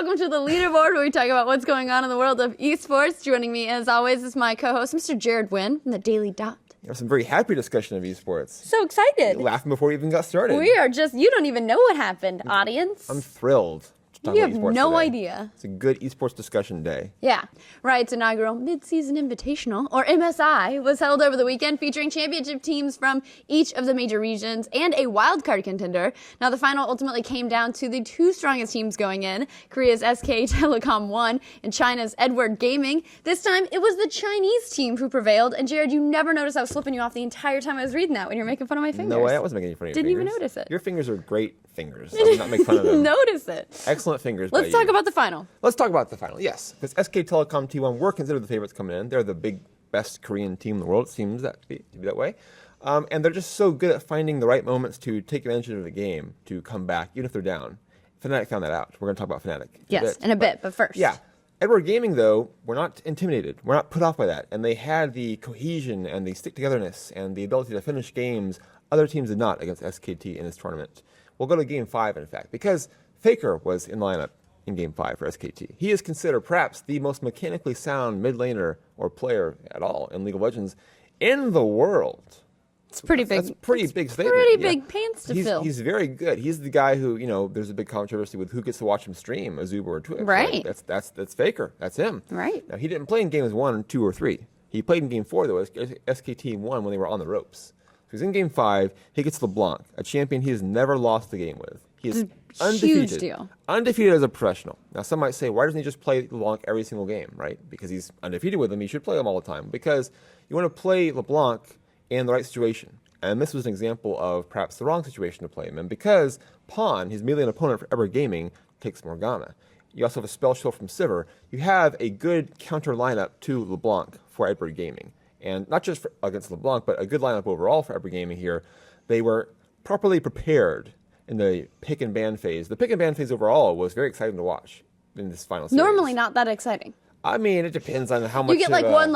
welcome to the Leaderboard, where we talk about what's going on in the world of esports. Joining me, as always, is my co-host, Mr. Jared Wynne from the Daily Dot. You have some very happy discussion of esports. So excited. You're laughing before we even got started. We are just, you don't even know what happened, audience. I'm thrilled. You have no idea. It's a good esports discussion day. Yeah. Riot's inaugural mid-season invitational, or MSI, was held over the weekend, featuring championship teams from each of the major regions and a wildcard contender. Now, the final ultimately came down to the two strongest teams going in, Korea's SK Telecom won and China's Edward Gaming. This time, it was the Chinese team who prevailed. And Jared, you never noticed I was flipping you off the entire time I was reading that when you were making fun of my fingers. No way, I wasn't making fun of your fingers. Didn't even notice it. Your fingers are great fingers. I would not make fun of them. Notice it. Excellent fingers. Let's talk about the final. Let's talk about the final, yes. Because SK Telecom T1 were considered the favorites coming in. They're the big, best Korean team in the world. It seems to be that way. And they're just so good at finding the right moments to take advantage of the game, to come back, even if they're down. Fnatic found that out. We're going to talk about Fnatic. In a bit, but first. Yeah. Edward Gaming, though, we're not intimidated. We're not put off by that. And they had the cohesion and the stick-togetherness and the ability to finish games other teams did not against SKT in this tournament. We'll go to Game 5, in fact, because Faker was in lineup in Game 5 for SKT. He is considered perhaps the most mechanically sound mid laner or player at all in League of Legends in the world. It's pretty big. That's a pretty big statement. Pretty big pants to fill. He's very good. He's the guy who, there's a big controversy with who gets to watch him stream, Azuba or Twitch. Right. That's Faker. That's him. Right. Now, he didn't play in Games 1, 2, or 3. He played in Game 4, though, as SKT won when they were on the ropes. So he's in Game 5. He gets LeBlanc, a champion he has never lost the game with. He is undefeated. Huge deal. Undefeated as a professional. Now, some might say, why doesn't he just play LeBlanc every single game, right? Because he's undefeated with him. He should play him all the time. Because you want to play LeBlanc in the right situation. And this was an example of perhaps the wrong situation to play him in. Because Pawn, his melee opponent for Ever Gaming, takes Morgana. You also have a spell shield from Sivir. You have a good counter lineup to LeBlanc for Edward Gaming. And not just against LeBlanc, but a good lineup overall for Ever Gaming here. They were properly prepared in the pick and ban phase. The pick and ban phase overall was very exciting to watch in this final series. Normally not that exciting. I mean, it depends on how much you get like one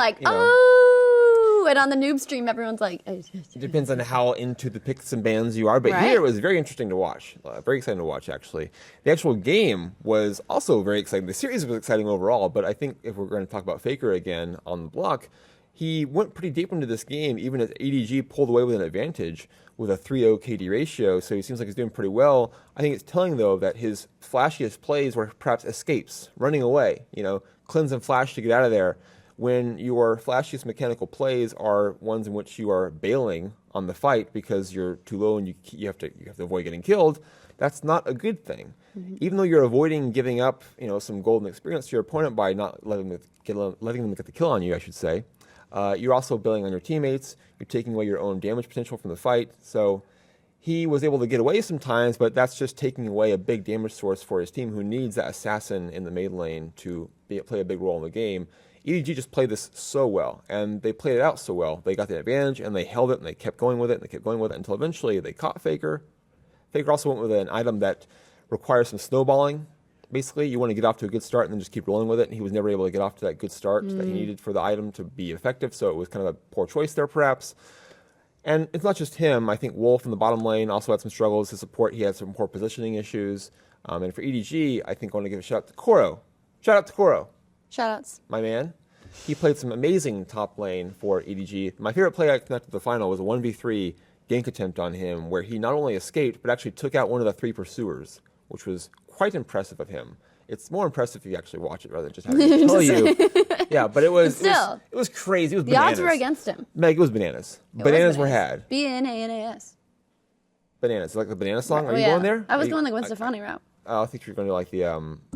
and on the noob stream, everyone's like... It depends on how into the picks and bans you are. But right. Here it was very interesting to watch. Very exciting to watch, actually. The actual game was also very exciting. The series was exciting overall, but I think if we're going to talk about Faker again on the block, he went pretty deep into this game, even as ADG pulled away with an advantage with a 3-0 KD ratio, so he seems like he's doing pretty well. I think it's telling, though, that his flashiest plays were perhaps escapes, running away, cleanse and flash to get out of there. When your flashiest mechanical plays are ones in which you are bailing on the fight because you're too low and you have to avoid getting killed, that's not a good thing. Mm-hmm. Even though you're avoiding giving up, some golden experience to your opponent by not letting them get the kill on you, I should say. You're also bailing on your teammates. You're taking away your own damage potential from the fight. So he was able to get away sometimes, but that's just taking away a big damage source for his team, who needs that assassin in the mid lane to play a big role in the game. EDG just played this so well, and they played it out so well. They got the advantage, and they held it, and they kept going with it, and they kept going with it until eventually they caught Faker. Faker also went with an item that requires some snowballing. Basically, you want to get off to a good start and then just keep rolling with it. And he was never able to get off to that good start that he needed for the item to be effective. So it was kind of a poor choice there, perhaps. And it's not just him. I think Wolf in the bottom lane also had some struggles. His support, he had some poor positioning issues. And for EDG, I think I want to give a shout out to Koro. Shout out to Koro. Shoutouts. My man. He played some amazing top lane for EDG. My favorite play I connected to the final was a 1v3 gank attempt on him, where he not only escaped, but actually took out one of the 3 pursuers, which was quite impressive of him. It's more impressive if you actually watch it rather than just have it tell you. Yeah, but it was crazy. It was bananas. The odds were against him. Meg, it was bananas. Bananas were had. BNANAS. Bananas. Like the banana song? Are you going there? I was going the Gwen Stefani route. I think you were going to like the...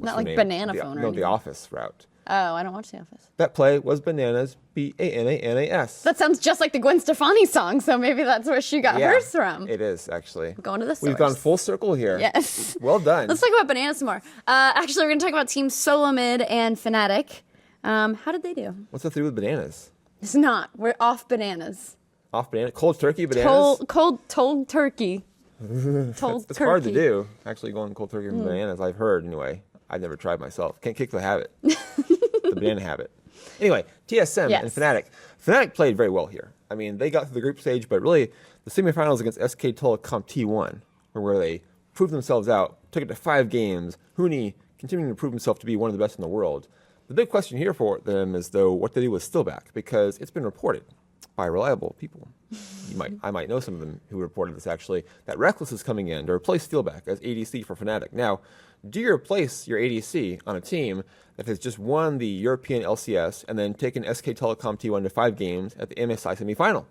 not like Banana Phone or anything. No, the Office route. Oh, I don't watch The Office. That play was bananas, BANANAS. That sounds just like the Gwen Stefani song, so maybe that's where she got hers from. It is, actually. I'm going to the source. We've gone full circle here. Yes. Well done. Let's talk about bananas some more. Actually, we're going to talk about Team Solo Mid and Fnatic. How did they do? What's the 3 with bananas? It's not. We're off bananas. Off bananas? Cold turkey bananas? Told turkey. It's hard to do, actually, going cold turkey from bananas, I've heard, anyway. I've never tried myself. Can't kick the habit. The banana habit. Anyway, TSM and Fnatic. Fnatic played very well here. I mean, they got through the group stage, but really, the semifinals against SK Telecom T1 were where they proved themselves out, took it to 5 games. Huni continuing to prove himself to be one of the best in the world. The big question here for them is, though, what they do with Stillback, because it's been reported by reliable people. I might know some of them who reported this, actually, that Reckless is coming in to replace Steelback as ADC for Fnatic. Now, do you replace your ADC on a team that has just won the European LCS and then taken SK Telecom T1 to 5 games at the MSI semifinal?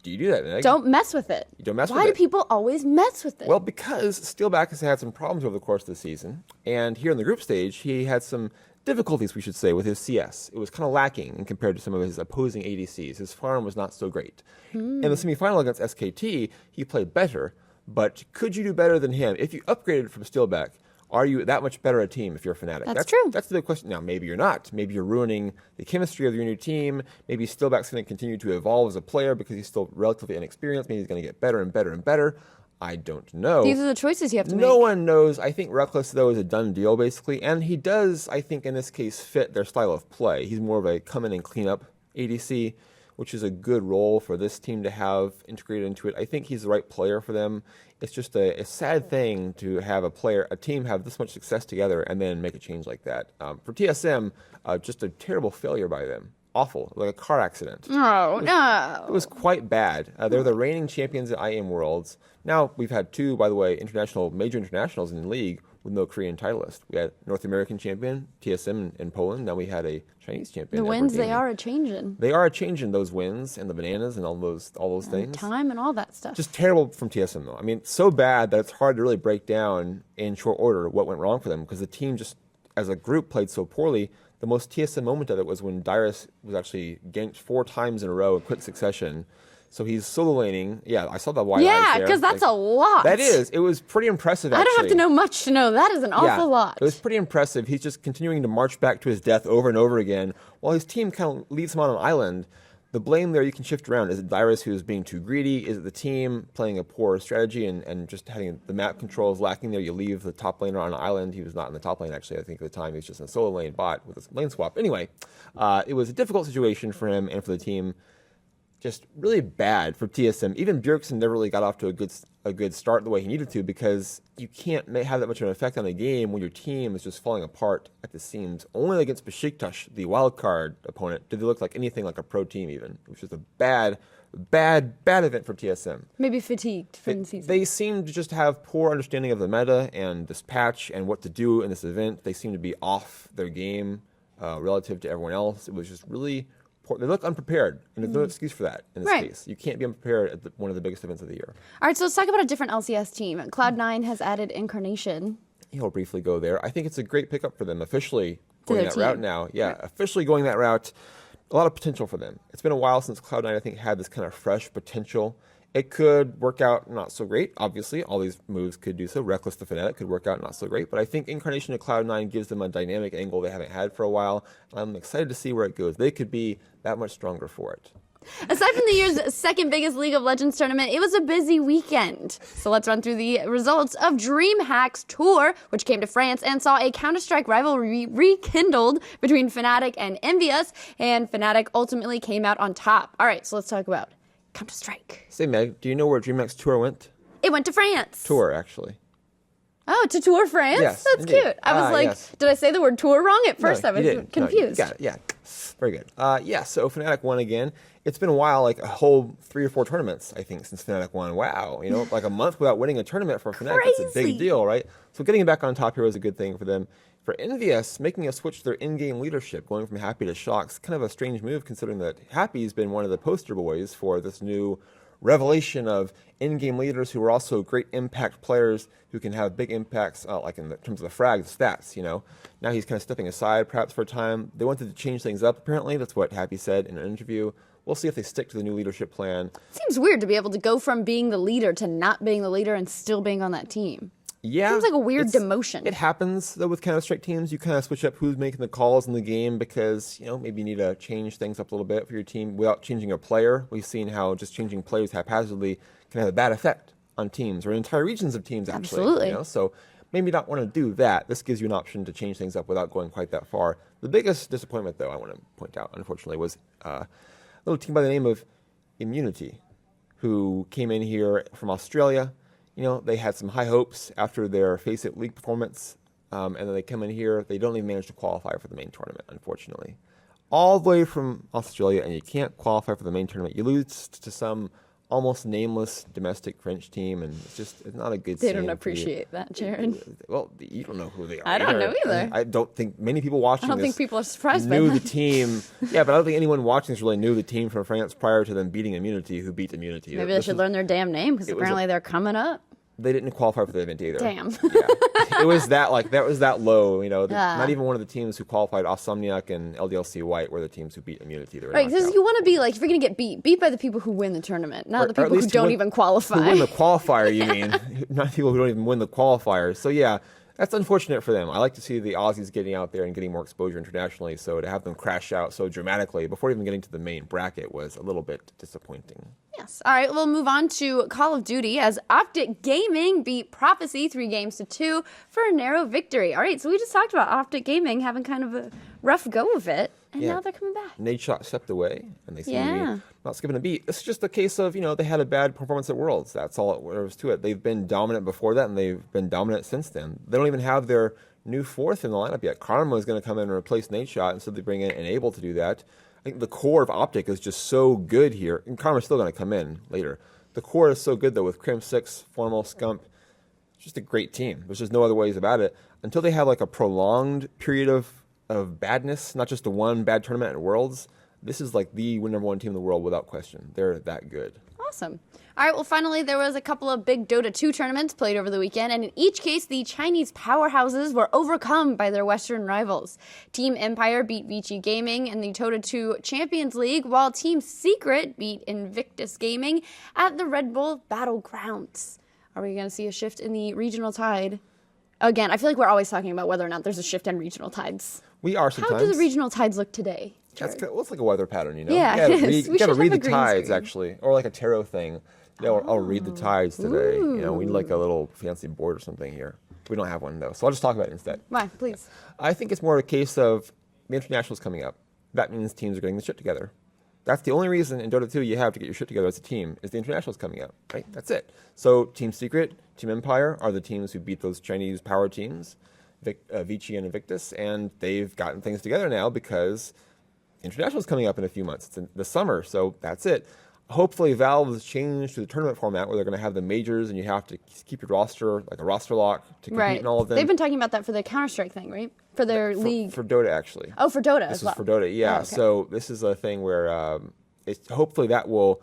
Do you do that, Meg? Don't mess with it. You don't mess with it. Why do people always mess with it? Well, because Steelback has had some problems over the course of the season, and here in the group stage, he had some difficulties, we should say, with his CS. It was kind of lacking in compared to some of his opposing ADCs. His farm was not so great. In the semifinal against SKT, he played better, but could you do better than him? If you upgraded from Steelback, are you that much better a team if you're Fnatic? That's true. That's the big question. Now, maybe you're not. Maybe you're ruining the chemistry of your new team. Maybe Steelback's going to continue to evolve as a player because he's still relatively inexperienced. Maybe he's going to get better and better and better. I don't know. These are the choices you have to make. No one knows. I think Reckless, though, is a done deal, basically. And he does, I think, in this case, fit their style of play. He's more of a come in and clean up ADC, which is a good role for this team to have integrated into it. I think he's the right player for them. It's just a sad thing to have a team have this much success together and then make a change like that. For TSM, just a terrible failure by them. Awful, like a car accident. Oh, no. It was quite bad. They're the reigning champions at IEM Worlds. Now, we've had 2, by the way, major internationals in the league with no Korean titleist. We had North American champion, TSM in Poland. Now we had a Chinese champion. The wins, they are a changing. They are a changing, those wins and the bananas and all those things. Time and all that stuff. Just terrible from TSM, though. I mean, so bad that it's hard to really break down in short order what went wrong for them because the team just, as a group, played so poorly. The most TSM moment of it was when Dyrus was actually ganked 4 times in a row in quick succession. So he's solo laning. Yeah, I saw that wide eyes there. Yeah, because that's a lot. That is. It was pretty impressive, actually. I don't have to know much to know. That is an awful lot. It was pretty impressive. He's just continuing to march back to his death over and over again while his team kind of leaves him on an island. The blame there you can shift around. Is it Dyrus who's being too greedy? Is it the team playing a poor strategy and just having the map controls lacking there? You leave the top laner on an island. He was not in the top lane, actually. I think at the time he was just in a solo lane bot with a lane swap. Anyway, it was a difficult situation for him and for the team. Just really bad for TSM. Even Bjergsen never really got off to a good start the way he needed to because you can't have that much of an effect on a game when your team is just falling apart at the seams. Only against Besiktas, the wildcard opponent, did they look like anything like a pro team even, which is a bad event for TSM. Maybe fatigued from the season. They seem to just have poor understanding of the meta and this patch and what to do in this event. They seem to be off their game relative to everyone else. It was just really... They look unprepared, and there's no excuse for that in this case. You can't be unprepared at one of the biggest events of the year. All right, so let's talk about a different LCS team. Cloud9 has added Incarnation. He'll briefly go there. I think it's a great pickup for them, officially going that route now. Yeah, officially going that route. A lot of potential for them. It's been a while since Cloud9, I think, had this kind of fresh potential. It could work out not so great. Obviously, all these moves could do so. Reckless to Fnatic could work out not so great. But I think Incarnation to Cloud9 gives them a dynamic angle they haven't had for a while. I'm excited to see where it goes. They could be that much stronger for it. Aside from the year's second biggest League of Legends tournament, it was a busy weekend. So let's run through the results of DreamHack's tour, which came to France and saw a Counter-Strike rivalry rekindled between Fnatic and Envious, and Fnatic ultimately came out on top. All right, so let's talk about Counter-Strike. Say, Meg, do you know where DreamHack's tour went? It went to France. Tour, actually. Oh, to Tour France? Yes, That's indeed. cute. I was like, did I say the word tour wrong at first? No, I was you didn't. confused. No, you got it, yeah. Very good. So Fnatic won again. It's been a while, like a whole 3 or 4 tournaments, I think, since Fnatic won. Wow, like a month without winning a tournament for Fnatic, it's a big deal, right? So getting back on top here was a good thing for them. For Envious, making a switch to their in-game leadership, going from Happy to Shock's kind of a strange move, considering that Happy's been one of the poster boys for this new revelation of in-game leaders who are also great impact players who can have big impacts, like in terms of the frag, the stats, Now he's kind of stepping aside perhaps for a time. They wanted to change things up, apparently. That's what Happy said in an interview. We'll see if they stick to the new leadership plan. Seems weird to be able to go from being the leader to not being the leader and still being on that team. Yeah. Seems like a weird demotion. It happens, though, with Counter-Strike teams. You kind of switch up who's making the calls in the game because, maybe you need to change things up a little bit for your team without changing a player. We've seen how just changing players haphazardly can have a bad effect on teams or entire regions of teams, actually. Absolutely. So maybe not want to do that. This gives you an option to change things up without going quite that far. The biggest disappointment, though, I want to point out, unfortunately, was a little team by the name of Immunity, who came in here from Australia. They had some high hopes after their Face It League performance and then they come in here. They don't even manage to qualify for the main tournament, unfortunately. All the way from Australia, and you can't qualify for the main tournament. You lose to some almost nameless domestic French team, and it's not a good scene. They don't appreciate that, Jared. Well, you don't know who they are. I don't know either. I don't think many people watching I don't this think people are surprised by knew that. the team. Yeah, but I don't think anyone watching this really knew the team from France prior to them beating Immunity, who beat Immunity. Maybe they should learn their damn name, because apparently they're coming up. They didn't qualify for the event either. Damn. Yeah. It was that low. Not even one of the teams who qualified, Osomniac and LDLC White, were the teams who beat Immunity. Right, because you want to be like, if you're going to get beat by the people who win the tournament, not the people who don't even qualify. Who win the qualifier, you mean? Not people who don't even win the qualifier. So yeah, that's unfortunate for them. I like to see the Aussies getting out there and getting more exposure internationally, so to have them crash out so dramatically before even getting to the main bracket was a little bit disappointing. Yes. All right, we'll move on to Call of Duty as OpTic Gaming beat Prophecy 3-2 for a narrow victory. All right, so we just talked about OpTic Gaming having kind of a rough go of it, and now they're coming back. Nadeshot stepped away, and they seem to be not skipping a beat. It's just a case of, they had a bad performance at Worlds. That's all there was to it. They've been dominant before that, and they've been dominant since then. They don't even have their new fourth in the lineup yet. Karma is going to come in and replace Nadeshot, and so they bring in Enable to do that. I think the core of OpTic is just so good here, and Karma's still going to come in later. The core is so good, though, with Crim 6, Formal, Scump. It's just a great team. There's just no other ways about it. Until they have like a prolonged period of badness, not just the one bad tournament at Worlds, this is like the number one team in the world without question. They're that good. Awesome. All right, well, finally, there was a couple of big Dota 2 tournaments played over the weekend, and in each case, the Chinese powerhouses were overcome by their Western rivals. Team Empire beat Vici Gaming in the Dota2 Champions League, while Team Secret beat Invictus Gaming at the Red Bull Battlegrounds. Are we going to see a shift in the regional tide? Again, I feel like we're always talking about whether or not there's a shift in regional tides. We are sometimes. How do the regional tides look today? It's like a weather pattern, Yeah, it is. You gotta read the tides, actually, or like a tarot thing. I'll read the tides today. Ooh. We need like a little fancy board or something here. We don't have one though, so I'll just talk about it instead. Why, please? I think it's more a case of the internationals coming up. That means teams are getting the shit together. That's the only reason in Dota 2 you have to get your shit together as a team is the internationals coming up, right? That's it. So Team Secret, Team Empire are the teams who beat those Chinese power teams, Vici and Invictus, and they've gotten things together now because internationals coming up in a few months. It's in the summer, so that's it. Hopefully Valve has changed to the tournament format where they're going to have the majors and you have to keep your roster, like a roster lock, to compete in all of them. They've been talking about that for the Counter-Strike thing, right? For their league. For Dota, actually. Oh, for Dota this as well. This is for Dota, yeah. Oh, okay. So this is a thing where hopefully that will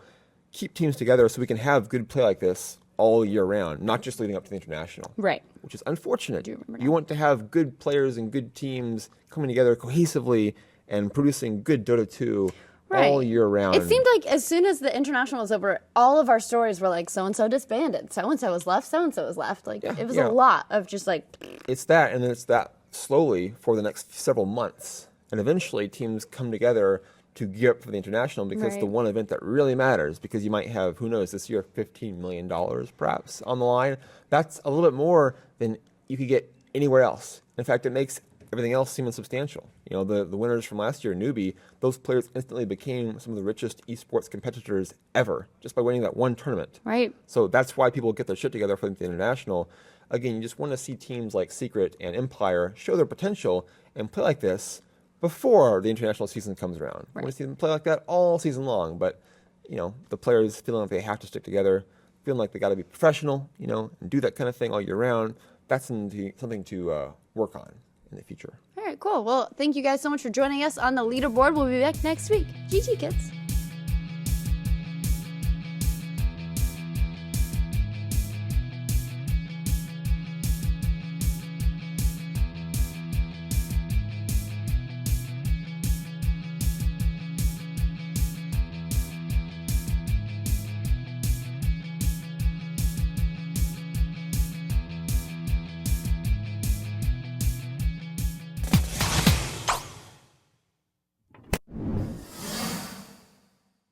keep teams together so we can have good play like this all year round, not just leading up to the international. Right. Which is unfortunate. You want to have good players and good teams coming together cohesively and producing good Dota 2 all year round. It seemed like as soon as the international was over, all of our stories were like, so-and-so disbanded, so-and-so was left, so-and-so was left. Like, it was a lot of just like... It's that, and it's that slowly for the next several months. And eventually teams come together to gear up for the international because the one event that really matters, because you might have, who knows, this year $15 million perhaps on the line. That's a little bit more than you could get anywhere else. In fact, it makes everything else seem insubstantial. The winners from last year, Newbie, those players instantly became some of the richest esports competitors ever just by winning that one tournament. Right. So that's why people get their shit together for the international. Again, you just want to see teams like Secret and Empire show their potential and play like this before the international season comes around. I want to see them play like that all season long, but the players feeling like they have to stick together, feeling like they got to be professional, and do that kind of thing all year round. That's something to work on in the future. All right, cool. Well, thank you guys so much for joining us on the Leaderboard. We'll be back next week. GG, kids.